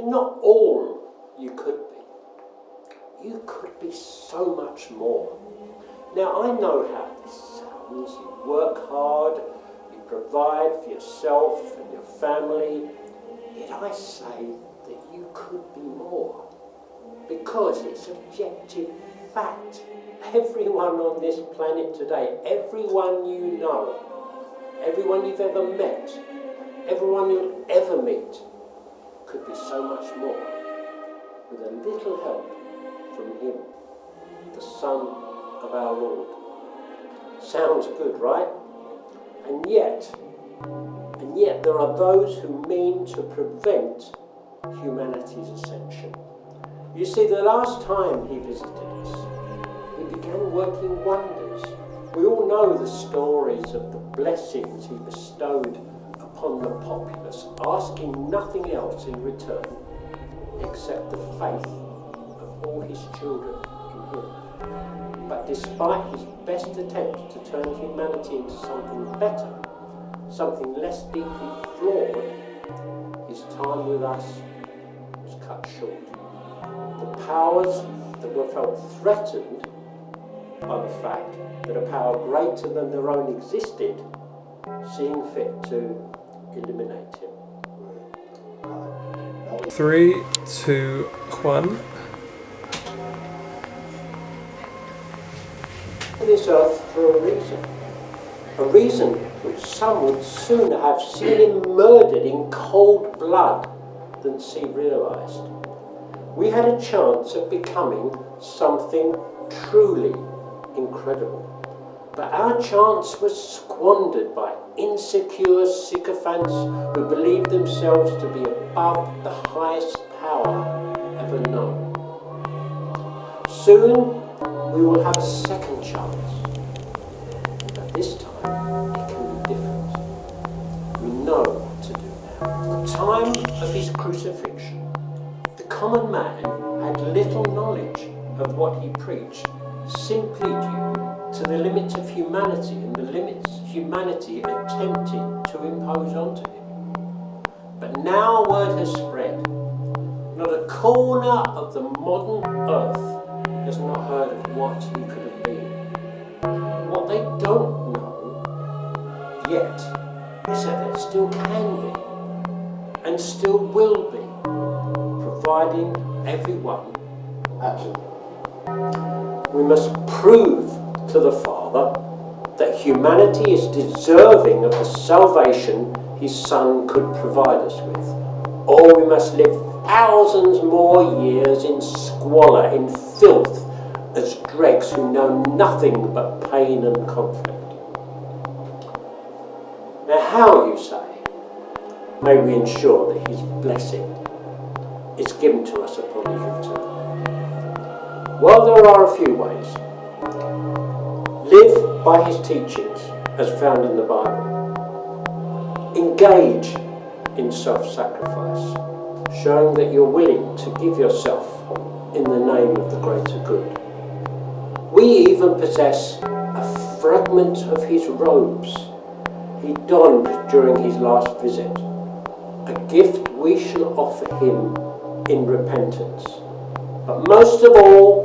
not all you could be. You could be so much more. Now, I know how this sounds. You work hard, you provide for yourself and your family. Yet I say that you could be more. Because it's objective fact. Everyone on this planet today, everyone you know, everyone you've ever met, everyone you'll ever meet, could be so much more with a little help from Him, the Son of our Lord. Sounds good, right? And yet there are those who mean to prevent humanity's ascension. You see, the last time He visited us, He began working wonders. We all know the stories of the blessings He bestowed upon the populace, asking nothing else in return except the faith of all His children in Him. But despite His best attempts to turn humanity into something better, something less deeply flawed, His time with us was cut short. The powers that were felt threatened by the fact that a power greater than their own existed, seeing fit to eliminate Him. 3, 2, 1. This earth for a reason which some would sooner have seen Him murdered in cold blood than see realised. We had a chance of becoming something truly incredible. But our chance was squandered by insecure sycophants who believed themselves to be above the highest power ever known. Soon we will have a second chance, but this time it can be different. We know what to do now. The time of His crucifixion, the common man had little knowledge of what He preached, simply due to the limits of humanity and the limits humanity attempted to impose onto Him. But now word has spread. Not a corner of the modern earth has not heard of what He could have been. What they don't know yet is that there still can be and still will be, providing everyone action. We must prove to the Father that humanity is deserving of the salvation His Son could provide us with, or we must live thousands more years in squalor, in filth, as dregs who know nothing but pain and conflict. Now how, you say, may we ensure that His blessing is given to us upon His return? Well, there are a few ways. Live by His teachings as found in the Bible. Engage in self-sacrifice, showing that you're willing to give yourself in the name of the greater good. We even possess a fragment of His robes He donned during His last visit, a gift we shall offer Him in repentance. But most of all,